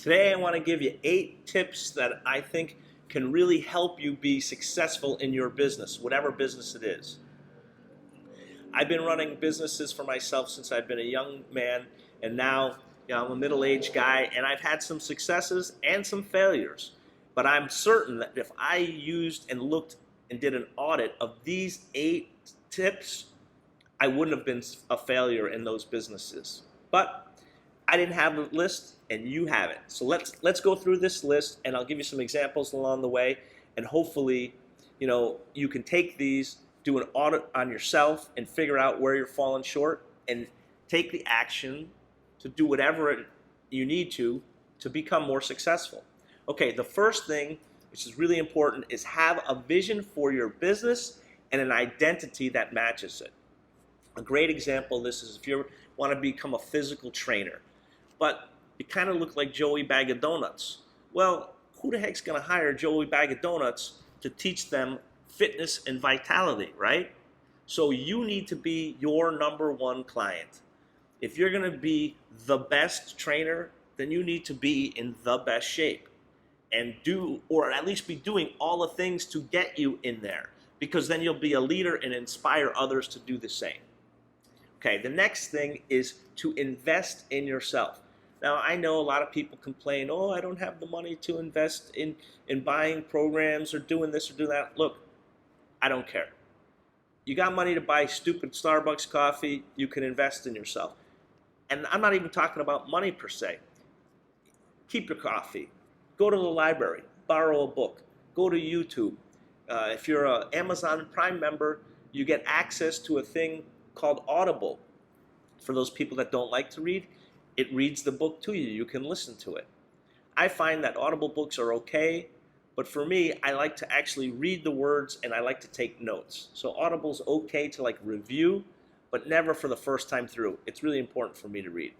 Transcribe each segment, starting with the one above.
Today I want to give you 8 tips that I think can really help you be successful in your business, whatever business it is. I've been running businesses for myself since I've been a young man, and now I'm a middle-aged guy, and I've had some successes and some failures. But I'm certain that if I used and looked and did an audit of these 8 tips, I wouldn't have been a failure in those businesses. But I didn't have a list, and you have it. So let's go through this list, and I'll give you some examples along the way, and hopefully, you can take these, do an audit on yourself, and figure out where you're falling short, and take the action to do whatever you need to become more successful. Okay, the first thing, which is really important, is have a vision for your business and an identity that matches it. A great example of this is if you want to become a physical trainer, but you kind of look like Joey Bag of Donuts. Well, who the heck's going to hire Joey Bag of Donuts to teach them fitness and vitality, right? So you need to be your #1 client. If you're going to be the best trainer, then you need to be in the best shape and or at least be doing all the things to get you in there, because then you'll be a leader and inspire others to do the same. Okay, the next thing is to invest in yourself. Now, I know a lot of people complain, oh, I don't have the money to invest in buying programs or doing this or doing that. Look, I don't care. You got money to buy stupid Starbucks coffee, you can invest in yourself. And I'm not even talking about money per se. Keep your coffee. Go to the library. Borrow a book. Go to YouTube. If you're an Amazon Prime member, you get access to a thing called Audible. For those people that don't like to read, it reads the book to you. You can listen to it. I find that Audible books are okay, but for me, I like to actually read the words and I like to take notes. So Audible's okay to review, but never for the first time through. It's really important for me to read.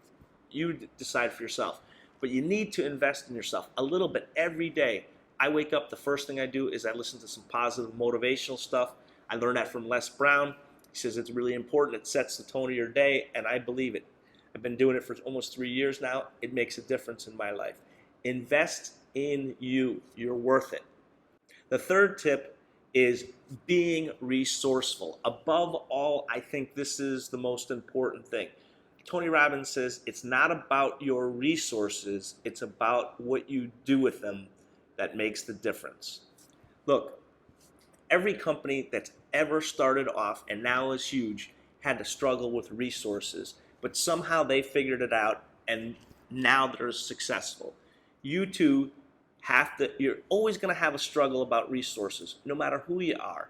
You decide for yourself. But you need to invest in yourself a little bit every day. I wake up, the first thing I do is I listen to some positive motivational stuff. I learned that from Les Brown. He says it's really important. It sets the tone of your day, and I believe it. I've been doing it for almost 3 years now. It makes a difference in my life. Invest in you. You're worth it. The third tip is being resourceful. Above all, I think this is the most important thing. Tony Robbins says it's not about your resources, it's about what you do with them that makes the difference. Look, every company that's ever started off and now is huge had to struggle with resources, but somehow they figured it out and now they're successful. You too you're always going to have a struggle about resources, no matter who you are.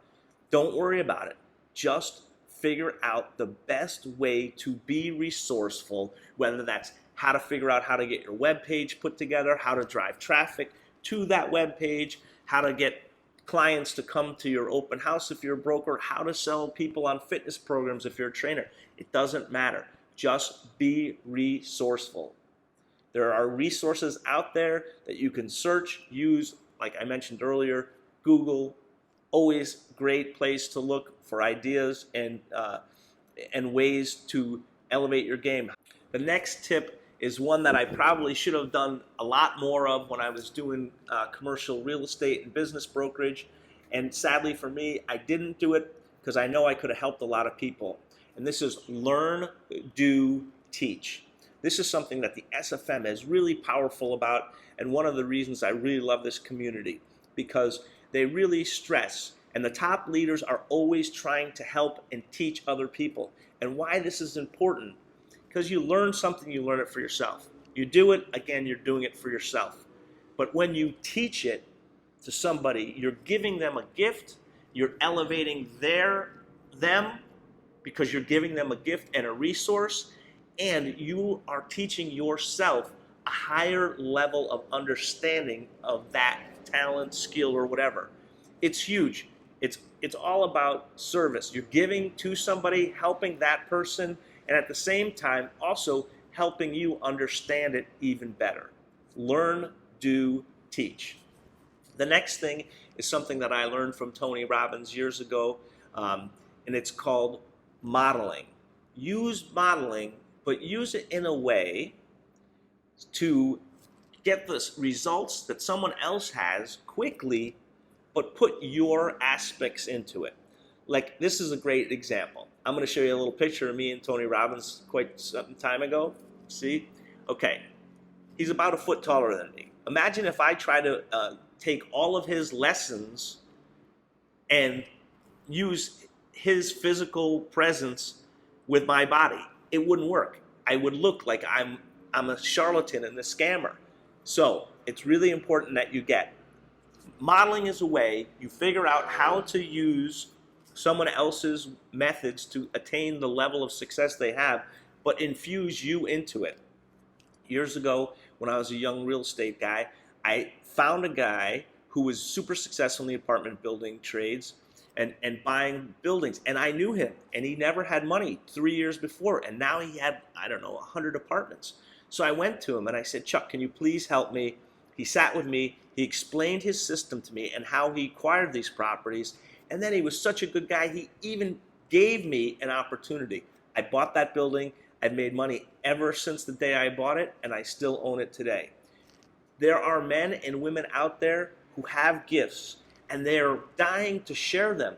Don't worry about it. Just figure out the best way to be resourceful, whether that's how to figure out how to get your web page put together, how to drive traffic to that web page, how to get clients to come to your open house if you're a broker, how to sell people on fitness programs if you're a trainer. It doesn't matter. Just be resourceful. There are resources out there that you can search, use, like I mentioned earlier, Google, always great place to look for ideas and ways to elevate your game. The next tip is one that I probably should have done a lot more of when I was doing commercial real estate and business brokerage. And sadly for me, I didn't do it because I know I could have helped a lot of people. And this is learn, do, teach. This is something that the SFM is really powerful about, and one of the reasons I really love this community, because they really stress, and the top leaders are always trying to help and teach other people. And why this is important, because you learn something, you learn it for yourself. You do it, again, you're doing it for yourself. But when you teach it to somebody, you're giving them a gift, you're elevating them, because you're giving them a gift and a resource, and you are teaching yourself a higher level of understanding of that talent, skill, or whatever. It's huge. It's all about service. You're giving to somebody, helping that person, and at the same time also helping you understand it even better. Learn, do, teach. The next thing is something that I learned from Tony Robbins years ago, and it's called modeling. Use modeling, but use it in a way to get the results that someone else has quickly, but put your aspects into it. Like, this is a great example. I'm going to show you a little picture of me and Tony Robbins quite some time ago. See? Okay. He's about a foot taller than me. Imagine if I try to take all of his lessons and use his physical presence with my body. It wouldn't work. I would look like I'm a charlatan and a scammer. So it's really important that you get. Modeling is a way you figure out how to use someone else's methods to attain the level of success they have, but infuse you into it. Years ago, when I was a young real estate guy, I found a guy who was super successful in the apartment building trades and buying buildings. And I knew him, and he never had money 3 years before. And now he had, I don't know, 100 apartments. So I went to him and I said, Chuck, can you please help me? He sat with me. He explained his system to me and how he acquired these properties. And then he was such a good guy, he even gave me an opportunity. I bought that building. I've made money ever since the day I bought it, and I still own it today. There are men and women out there who have gifts, and they're dying to share them.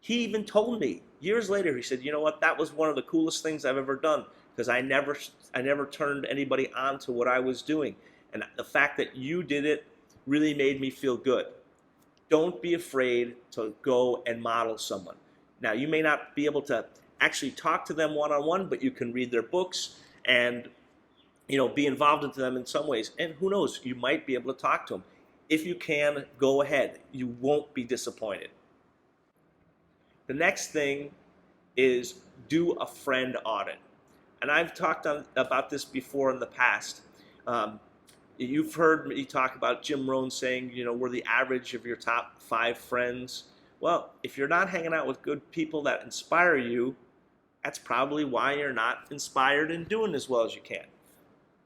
He even told me years later, he said, you know what, that was one of the coolest things I've ever done, because I never turned anybody on to what I was doing. And the fact that you did it really made me feel good. Don't be afraid to go and model someone. Now, you may not be able to actually talk to them one-on-one, but you can read their books and be involved into them in some ways. And who knows, you might be able to talk to them. If you can, go ahead. You won't be disappointed. The next thing is do a friend audit. And I've talked about this before in the past. You've heard me talk about Jim Rohn saying, we're the average of your top 5 friends. Well, if you're not hanging out with good people that inspire you, that's probably why you're not inspired and doing as well as you can.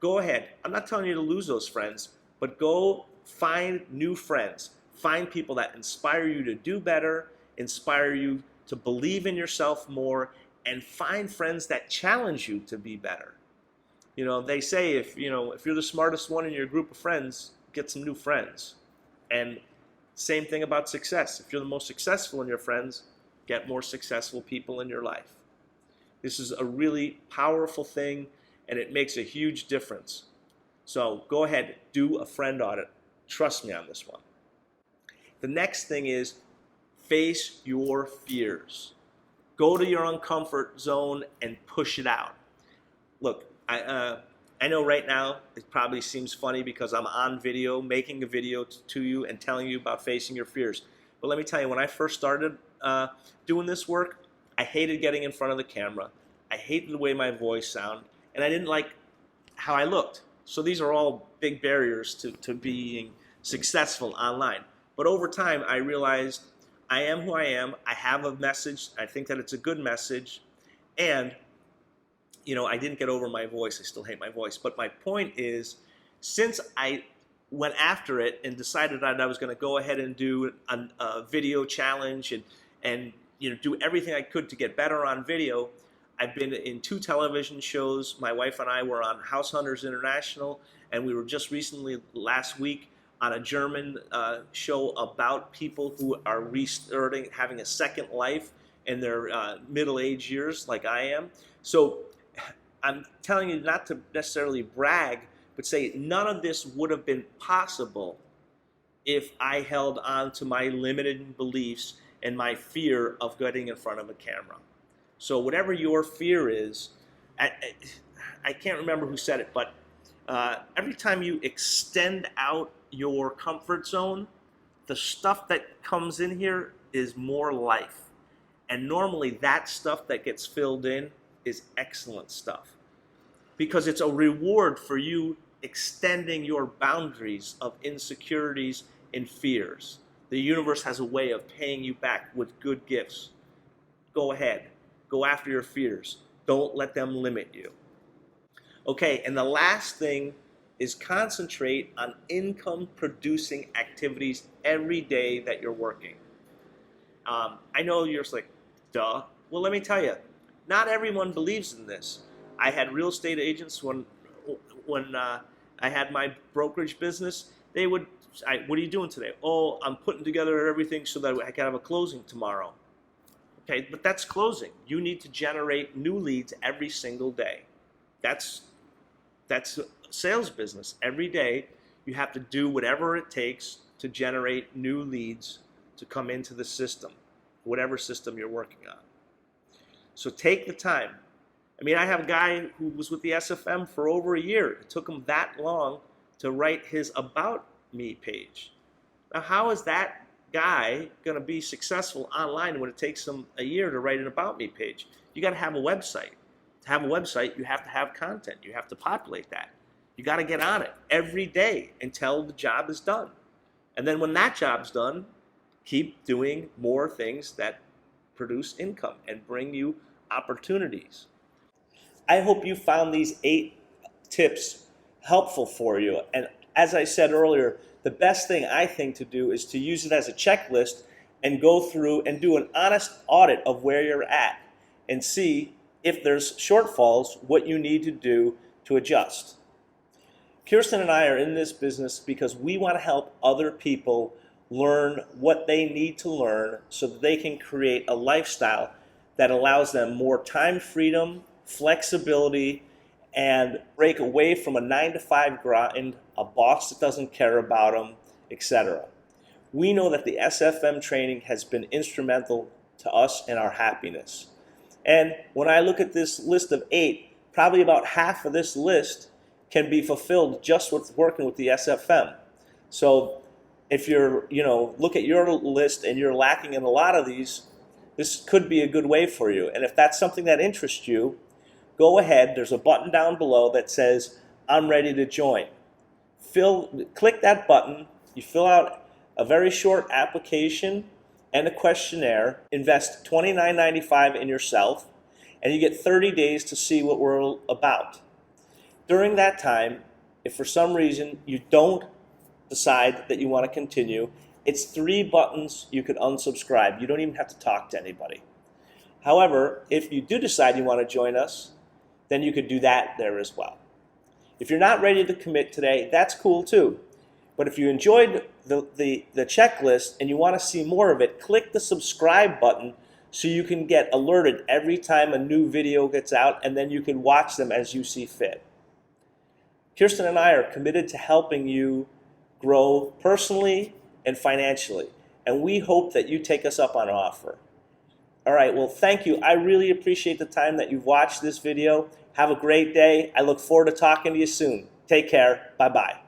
Go ahead. I'm not telling you to lose those friends, but go find new friends. Find people that inspire you to do better, inspire you to believe in yourself more, and find friends that challenge you to be better. They say if you're the smartest one in your group of friends, get some new friends. And same thing about success. If you're the most successful in your friends, get more successful people in your life. This is a really powerful thing, and it makes a huge difference. So go ahead, do a friend audit. Trust me on this one. The next thing is face your fears. Go to your uncomfort zone and push it out. Look, I know right now it probably seems funny because I'm on video, making a video to you and telling you about facing your fears. But let me tell you, when I first started doing this work, I hated getting in front of the camera. I hated the way my voice sounded, and I didn't like how I looked. So these are all big barriers to being successful online. But over time, I realized I am who I am. I have a message. I think that it's a good message. And I didn't get over my voice. I still hate my voice. But my point is, since I went after it and decided that I was going to go ahead and do a video challenge and do everything I could to get better on video, I've been in 2 television shows. My wife and I were on House Hunters International, and we were just recently, last week, on a German show about people who are restarting, having a second life in their middle-age years, like I am. So I'm telling you not to necessarily brag, but say none of this would have been possible if I held on to my limited beliefs and my fear of getting in front of a camera. So whatever your fear is, I can't remember who said it, but every time you extend out your comfort zone, the stuff that comes in here is more life. And normally that stuff that gets filled in is excellent stuff, because it's a reward for you extending your boundaries of insecurities and fears. The universe has a way of paying you back with good gifts. Go ahead. Go after your fears. Don't let them limit you. Okay, and the last thing is concentrate on income-producing activities every day that you're working. I know you're just like, duh. Well, let me tell you, not everyone believes in this. I had real estate agents when I had my brokerage business. They would, what are you doing today? Oh, I'm putting together everything so that I can have a closing tomorrow. Okay, but that's closing. You need to generate new leads every single day. That's sales business. Every day you have to do whatever it takes to generate new leads to come into the system, whatever system you're working on. So take the time. I mean, I have a guy who was with the SFM for over a year. It took him that long to write his About Me page. Now, how is that guy going to be successful online when it takes him a year to write an About Me page? You got to have a website. To have a website, you have to have content. You have to populate that. You got to get on it every day until the job is done. And then when that job's done, keep doing more things that produce income and bring you opportunities. I hope you found these 8 tips helpful for you. And as I said earlier, the best thing I think to do is to use it as a checklist and go through and do an honest audit of where you're at and see if there's shortfalls, what you need to do to adjust. Kirsten and I are in this business because we want to help other people learn what they need to learn so that they can create a lifestyle that allows them more time freedom, flexibility, and break away from a 9-to-5 grind, a boss that doesn't care about them, etc. We know that the SFM training has been instrumental to us and our happiness. And when I look at this list of 8, probably about half of this list can be fulfilled just with working with the SFM. So if you're, look at your list and you're lacking in a lot of these, this could be a good way for you. And if that's something that interests you, go ahead. There's a button down below that says, I'm ready to join. Click that button. You fill out a very short application and a questionnaire. Invest $29.95 in yourself, and you get 30 days to see what we're about. During that time, if for some reason you don't decide that you want to continue, it's 3 buttons you could unsubscribe. You don't even have to talk to anybody. However, if you do decide you want to join us, then you could do that there as well. If you're not ready to commit today, that's cool too. But if you enjoyed the checklist and you want to see more of it, click the subscribe button so you can get alerted every time a new video gets out, and then you can watch them as you see fit. Kirsten and I are committed to helping you grow personally and financially, and we hope that you take us up on our offer. All right, well, thank you. I really appreciate the time that you've watched this video. Have a great day. I look forward to talking to you soon. Take care. Bye-bye.